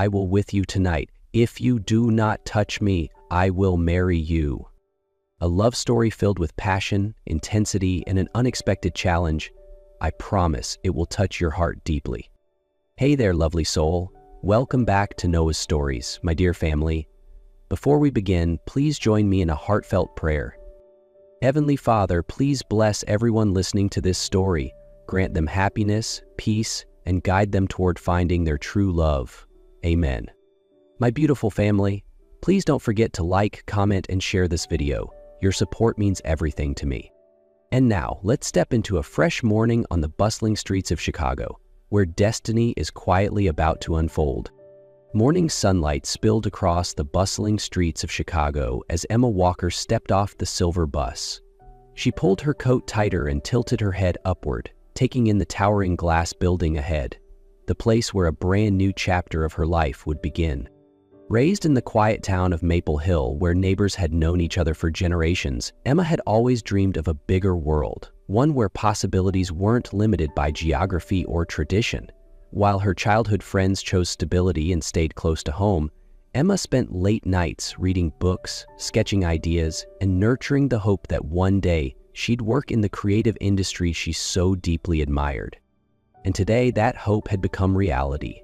I will with you tonight. If you do not touch me, I will marry you. A love story filled with passion, intensity, and an unexpected challenge. I promise it will touch your heart deeply. Hey there, lovely soul. Welcome back to Noah's Stories, my dear family. Before we begin, please join me in a heartfelt prayer. Heavenly Father, please bless everyone listening to this story. Grant them happiness, peace, and guide them toward finding their true love. Amen. My beautiful family, please don't forget to like, comment, and share this video. Your support means everything to me. And now, let's step into a fresh morning on the bustling streets of Chicago, where destiny is quietly about to unfold. Morning sunlight spilled across the bustling streets of Chicago as Emma Walker stepped off the silver bus. She pulled her coat tighter and tilted her head upward, taking in the towering glass building ahead, the place where a brand new chapter of her life would begin. Raised in the quiet town of Maple Hill, where neighbors had known each other for generations, Emma had always dreamed of a bigger world, one where possibilities weren't limited by geography or tradition. While her childhood friends chose stability and stayed close to home, Emma spent late nights reading books, sketching ideas, and nurturing the hope that one day she'd work in the creative industry she so deeply admired. And today, that hope had become reality.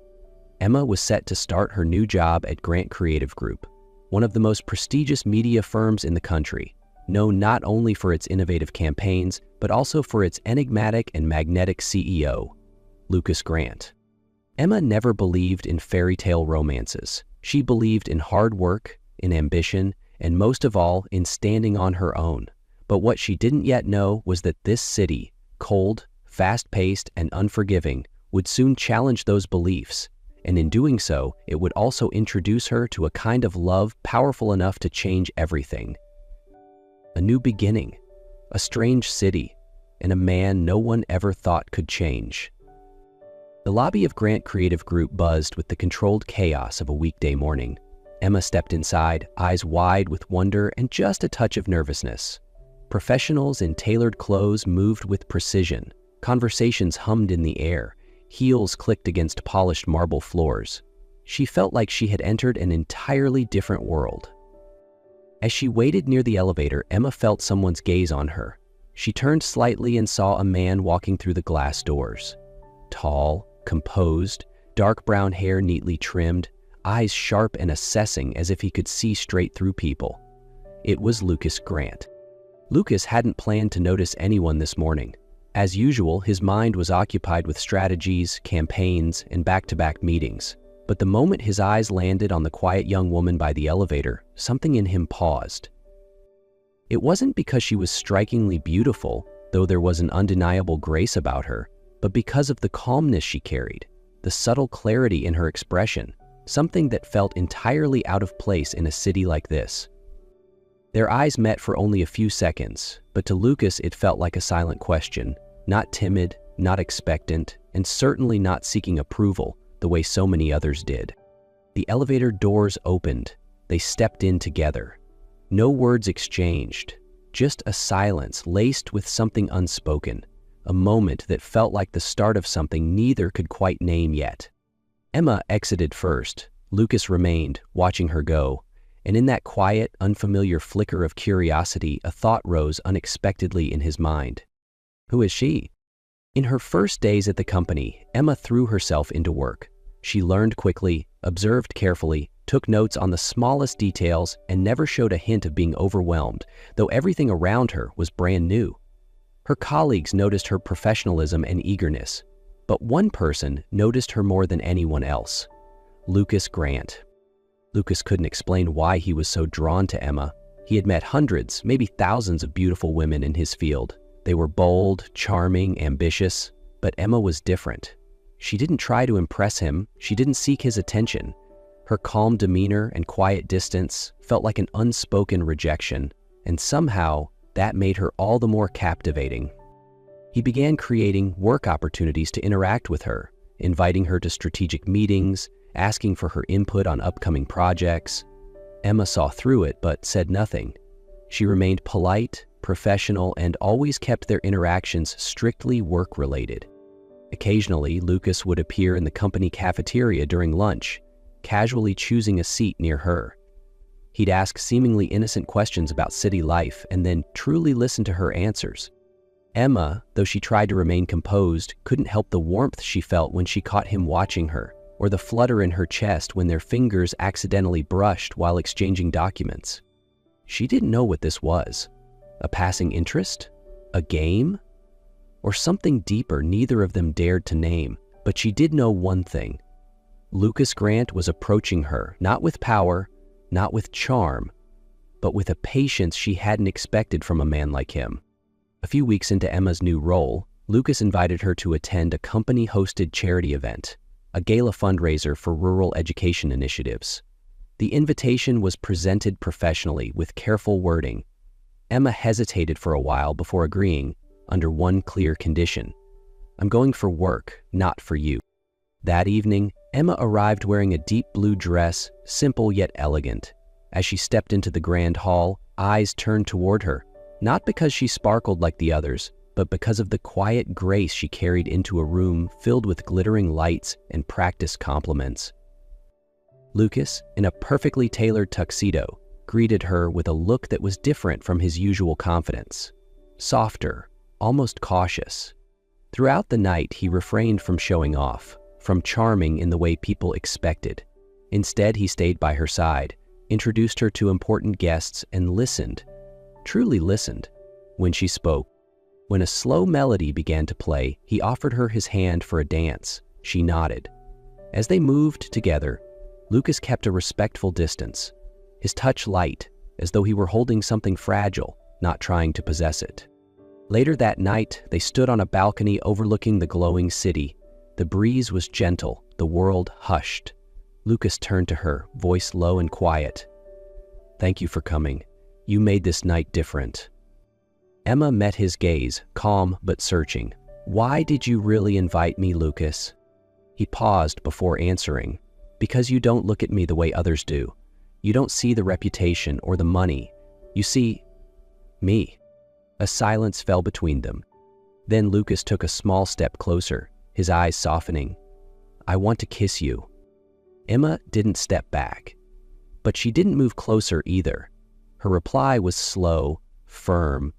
Emma was set to start her new job at Grant Creative Group, one of the most prestigious media firms in the country, known not only for its innovative campaigns, but also for its enigmatic and magnetic CEO, Lucas Grant. Emma never believed in fairy tale romances. She believed in hard work, in ambition, and most of all, in standing on her own. But what she didn't yet know was that this city, cold, fast-paced, and unforgiving, would soon challenge those beliefs. And in doing so, it would also introduce her to a kind of love powerful enough to change everything. A new beginning, a strange city, and a man no one ever thought could change. The lobby of Grant Creative Group buzzed with the controlled chaos of a weekday morning. Emma stepped inside, eyes wide with wonder and just a touch of nervousness. Professionals in tailored clothes moved with precision. Conversations hummed in the air. Heels clicked against polished marble floors. She felt like she had entered an entirely different world. As she waited near the elevator, Emma felt someone's gaze on her. She turned slightly and saw a man walking through the glass doors. Tall, composed, dark brown hair neatly trimmed, eyes sharp and assessing as if he could see straight through people. It was Lucas Grant. Lucas hadn't planned to notice anyone this morning. As usual, his mind was occupied with strategies, campaigns, and back-to-back meetings. But the moment his eyes landed on the quiet young woman by the elevator, something in him paused. It wasn't because she was strikingly beautiful, though there was an undeniable grace about her, but because of the calmness she carried, the subtle clarity in her expression, something that felt entirely out of place in a city like this. Their eyes met for only a few seconds, but to Lucas it felt like a silent question. Not timid, not expectant, and certainly not seeking approval the way so many others did. The elevator doors opened. They stepped in together. No words exchanged, just a silence laced with something unspoken, a moment that felt like the start of something neither could quite name yet. Emma exited first. Lucas remained, watching her go, and in that quiet, unfamiliar flicker of curiosity, a thought rose unexpectedly in his mind. Who is she? In her first days at the company, Emma threw herself into work. She learned quickly, observed carefully, took notes on the smallest details, and never showed a hint of being overwhelmed, though everything around her was brand new. Her colleagues noticed her professionalism and eagerness, but one person noticed her more than anyone else: Lucas Grant. Lucas couldn't explain why he was so drawn to Emma. He had met hundreds, maybe thousands of beautiful women in his field. They were bold, charming, ambitious, but Emma was different. She didn't try to impress him. She didn't seek his attention. Her calm demeanor and quiet distance felt like an unspoken rejection, and somehow that made her all the more captivating. He began creating work opportunities to interact with her, inviting her to strategic meetings, asking for her input on upcoming projects. Emma saw through it but said nothing. She remained polite, professional, and always kept their interactions strictly work-related. Occasionally, Lucas would appear in the company cafeteria during lunch. casually choosing a seat near her. He'd ask seemingly innocent questions about city life and then truly listen to her answers. Emma, though she tried to remain composed, couldn't help the warmth she felt when she caught him watching her, or the flutter in her chest when their fingers accidentally brushed while exchanging documents. She didn't know what this was. A passing interest? A game? Or something deeper neither of them dared to name, but she did know one thing. Lucas Grant was approaching her, not with power, not with charm, but with a patience she hadn't expected from a man like him. A few weeks into Emma's new role, Lucas invited her to attend a company-hosted charity event, a gala fundraiser for rural education initiatives. The invitation was presented professionally with careful wording. Emma hesitated for a while before agreeing, under one clear condition. "I'm going for work, not for you." That evening, Emma arrived wearing a deep blue dress, simple yet elegant. As she stepped into the grand hall, eyes turned toward her, not because she sparkled like the others, but because of the quiet grace she carried into a room filled with glittering lights and practiced compliments. Lucas, in a perfectly tailored tuxedo, greeted her with a look that was different from his usual confidence. Softer, almost cautious. Throughout the night, he refrained from showing off, from charming in the way people expected. Instead, he stayed by her side, introduced her to important guests, and listened, truly listened, when she spoke. When a slow melody began to play, he offered her his hand for a dance. She nodded. As they moved together, Lucas kept a respectful distance, his touch light, as though he were holding something fragile, not trying to possess it. Later that night, they stood on a balcony overlooking the glowing city. The breeze was gentle, the world hushed. Lucas turned to her, voice low and quiet. "Thank you for coming. You made this night different." Emma met his gaze, calm but searching. "Why did you really invite me, Lucas?" He paused before answering. "Because you don't look at me the way others do. You don't see the reputation or the money. You see me." A silence fell between them. Then Lucas took a small step closer, his eyes softening. "I want to kiss you." Emma didn't step back, but she didn't move closer either. Her reply was slow, firm.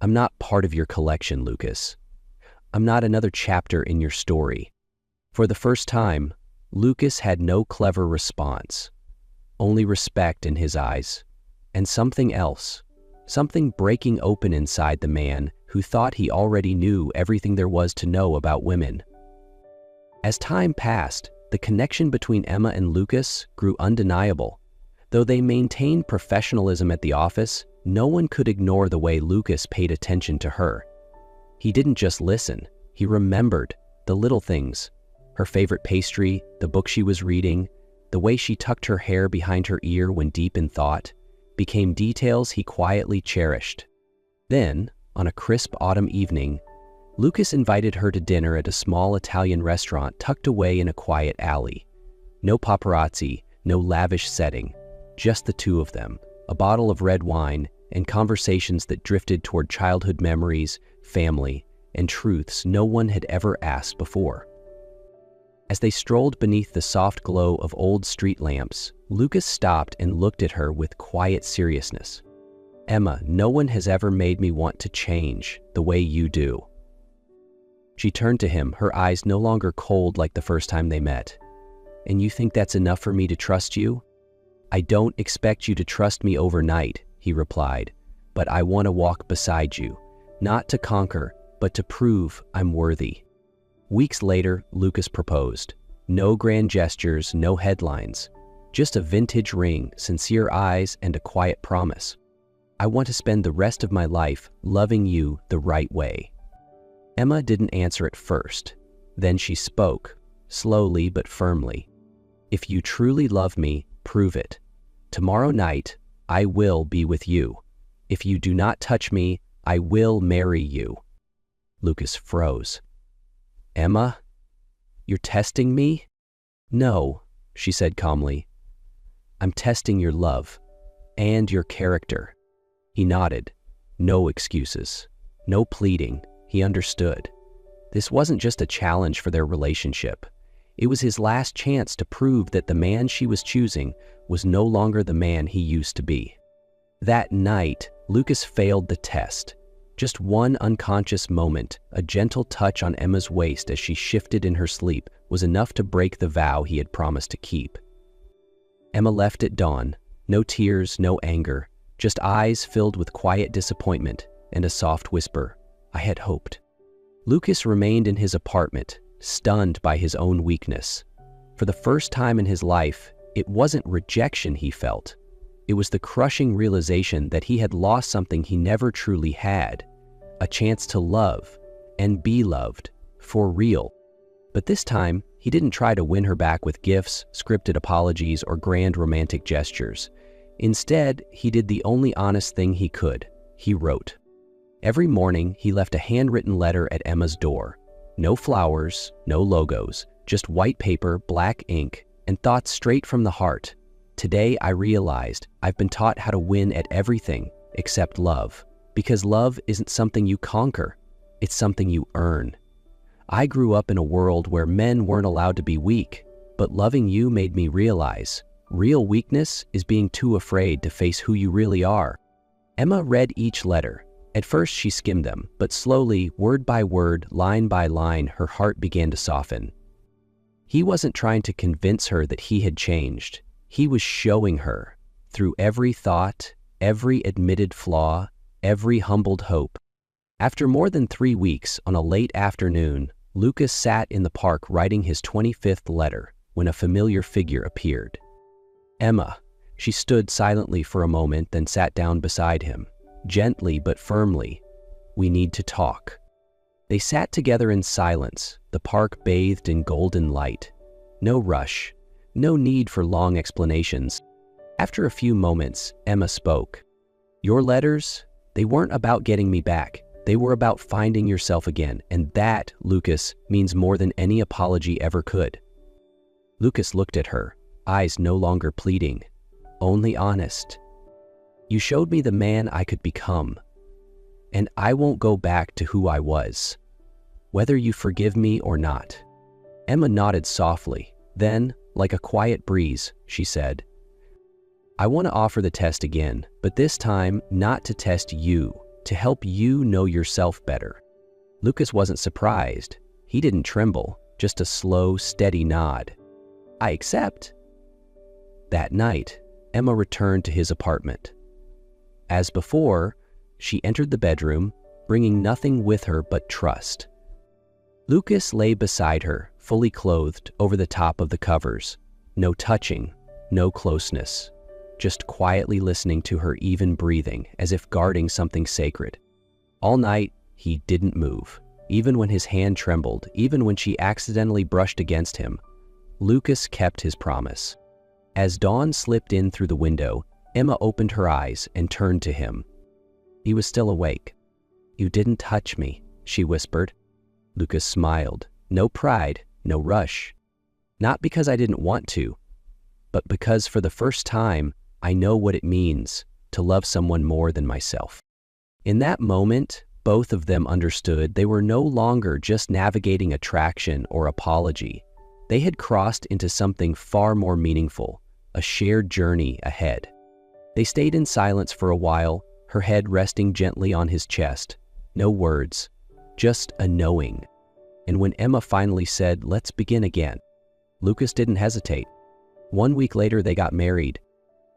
"I'm not part of your collection, Lucas. I'm not another chapter in your story." For the first time, Lucas had no clever response, only respect in his eyes, and something else, something breaking open inside the man who thought he already knew everything there was to know about women. As time passed, the connection between Emma and Lucas grew undeniable. Though they maintained professionalism at the office, no one could ignore the way Lucas paid attention to her. He didn't just listen, he remembered the little things. Her favorite pastry, the book she was reading, the way she tucked her hair behind her ear when deep in thought, became details he quietly cherished. Then, on a crisp autumn evening, Lucas invited her to dinner at a small Italian restaurant tucked away in a quiet alley. No paparazzi, no lavish setting, just the two of them, a bottle of red wine, and conversations that drifted toward childhood memories, family, and truths no one had ever asked before. As they strolled beneath the soft glow of old street lamps, Lucas stopped and looked at her with quiet seriousness. "Emma, no one has ever made me want to change the way you do." She turned to him, her eyes no longer cold like the first time they met. "And you think that's enough for me to trust you?" "I don't expect you to trust me overnight," he replied, "but I want to walk beside you, not to conquer, but to prove I'm worthy." Weeks later, Lucas proposed. No grand gestures, no headlines, just a vintage ring, sincere eyes, and a quiet promise. "I want to spend the rest of my life loving you the right way." Emma didn't answer at first. Then she spoke, slowly but firmly. "If you truly love me, prove it. Tomorrow night, I will be with you. If you do not touch me, I will marry you." Lucas froze. "Emma, you're testing me?" "No," she said calmly. "I'm testing your love and your character." He nodded. No excuses, no pleading. He understood. This wasn't just a challenge for their relationship. It was his last chance to prove that the man she was choosing was no longer the man he used to be. That night, Lucas failed the test. Just one unconscious moment, a gentle touch on Emma's waist as she shifted in her sleep, was enough to break the vow he had promised to keep. Emma left at dawn. No tears, no anger, just eyes filled with quiet disappointment and a soft whisper, "I had hoped." Lucas remained in his apartment, stunned by his own weakness. For the first time in his life, it wasn't rejection he felt. It was the crushing realization that he had lost something he never truly had, a chance to love and be loved, for real. But this time, he didn't try to win her back with gifts, scripted apologies, or grand romantic gestures. Instead, he did the only honest thing he could. He wrote. Every morning, he left a handwritten letter at Emma's door. No flowers, no logos, just white paper, black ink, and thoughts straight from the heart. Today, I realized I've been taught how to win at everything except love, because love isn't something you conquer, it's something you earn. I grew up in a world where men weren't allowed to be weak, but loving you made me realize real weakness is being too afraid to face who you really are. Emma read each letter. At first she skimmed them, but slowly, word by word, line by line, her heart began to soften. He wasn't trying to convince her that he had changed. He was showing her, through every thought, every admitted flaw, every humbled hope. After more than 3 weeks, on a late afternoon, Lucas sat in the park writing his 25th letter when a familiar figure appeared. Emma. She stood silently for a moment, then sat down beside him, gently but firmly. "We need to talk." They sat together in silence, the park bathed in golden light. No rush, no need for long explanations. After a few moments, Emma spoke. "Your letters, they weren't about getting me back. They were about finding yourself again, and that, Lucas, means more than any apology ever could." Lucas looked at her, eyes no longer pleading, only honest. "You showed me the man I could become, and I won't go back to who I was, whether you forgive me or not." Emma nodded softly. Then, like a quiet breeze, she said, "I want to offer the test again, but this time not to test you, to help you know yourself better." Lucas wasn't surprised. He didn't tremble, just a slow, steady nod. "I accept." That night, Emma returned to his apartment. As before, she entered the bedroom, bringing nothing with her but trust. Lucas lay beside her, fully clothed, over the top of the covers. No touching, no closeness, just quietly listening to her even breathing, as if guarding something sacred. All night, he didn't move, even when his hand trembled, even when she accidentally brushed against him. Lucas kept his promise. As dawn slipped in through the window, Emma opened her eyes and turned to him. He was still awake. "You didn't touch me," she whispered. Lucas smiled. No pride, no rush. "Not because I didn't want to, but because for the first time, I know what it means to love someone more than myself." In that moment, both of them understood they were no longer just navigating attraction or apology. They had crossed into something far more meaningful, a shared journey ahead. They stayed in silence for a while, her head resting gently on his chest. No words, just a knowing. And when Emma finally said, "Let's begin again," Lucas didn't hesitate. 1 week later, they got married.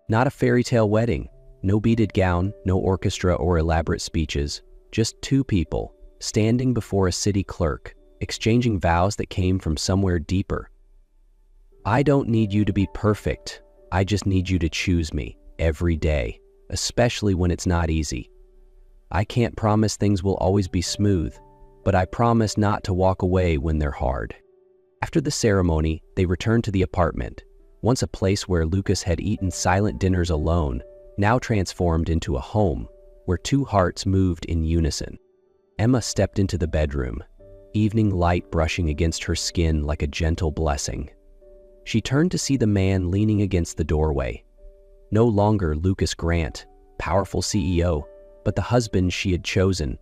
Not a fairy tale wedding, no beaded gown, no orchestra or elaborate speeches, just 2 people standing before a city clerk, exchanging vows that came from somewhere deeper. "I don't need you to be perfect. I just need you to choose me every day, especially when it's not easy. I can't promise things will always be smooth, but I promise not to walk away when they're hard." After the ceremony, they returned to the apartment, once a place where Lucas had eaten silent dinners alone, now transformed into a home where 2 hearts moved in unison. Emma stepped into the bedroom, evening light brushing against her skin like a gentle blessing. She turned to see the man leaning against the doorway. No longer Lucas Grant, powerful CEO, but the husband she had chosen.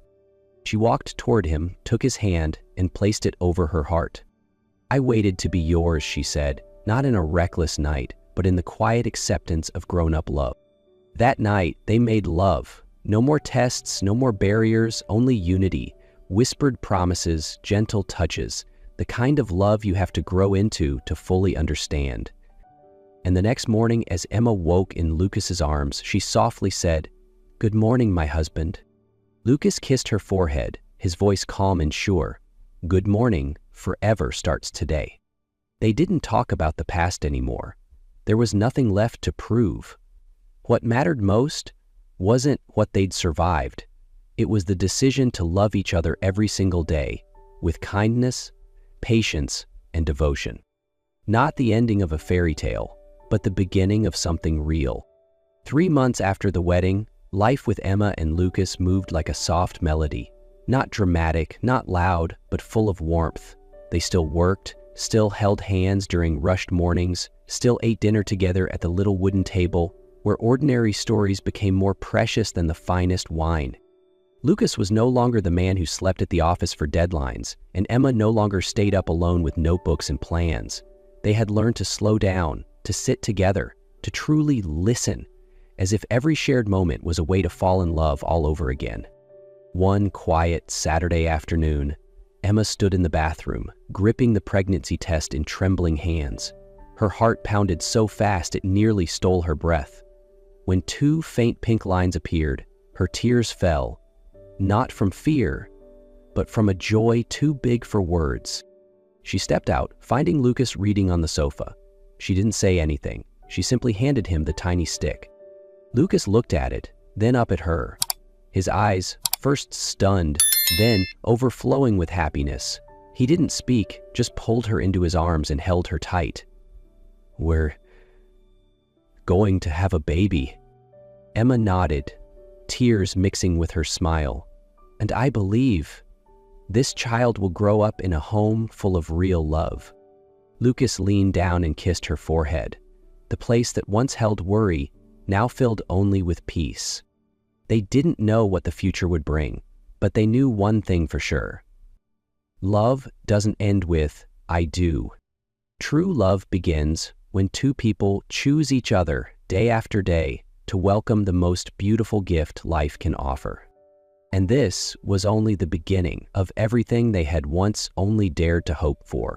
She walked toward him, took his hand, and placed it over her heart. "I waited to be yours," she said, not in a reckless night, but in the quiet acceptance of grown-up love. That night, they made love. No more tests, no more barriers, only unity, whispered promises, gentle touches, the kind of love you have to grow into to fully understand. And the next morning, as Emma woke in Lucas's arms, she softly said, "Good morning, my husband." Lucas kissed her forehead, his voice calm and sure. "Good morning, forever starts today." They didn't talk about the past anymore. There was nothing left to prove. What mattered most wasn't what they'd survived. It was the decision to love each other every single day, with kindness, patience, and devotion. Not the ending of a fairy tale, but the beginning of something real. 3 months after the wedding, life with Emma and Lucas moved like a soft melody. Not dramatic, not loud, but full of warmth. They still worked, still held hands during rushed mornings, still ate dinner together at the little wooden table, where ordinary stories became more precious than the finest wine. Lucas was no longer the man who slept at the office for deadlines, and Emma no longer stayed up alone with notebooks and plans. They had learned to slow down, to sit together, to truly listen, as if every shared moment was a way to fall in love all over again. One quiet Saturday afternoon, Emma stood in the bathroom, gripping the pregnancy test in trembling hands. Her heart pounded so fast it nearly stole her breath. When 2 faint pink lines appeared, her tears fell, not from fear, but from a joy too big for words. She stepped out, finding Lucas reading on the sofa. She didn't say anything. She simply handed him the tiny stick. Lucas looked at it, then up at her. His eyes, first stunned, then overflowing with happiness. He didn't speak, just pulled her into his arms and held her tight. "We're going to have a baby." Emma nodded, tears mixing with her smile. "And I believe this child will grow up in a home full of real love." Lucas leaned down and kissed her forehead. The place that once held worry now filled only with peace. They didn't know what the future would bring, but they knew one thing for sure. Love doesn't end with, "I do." True love begins when 2 people choose each other day after day to welcome the most beautiful gift life can offer. And this was only the beginning of everything they had once only dared to hope for.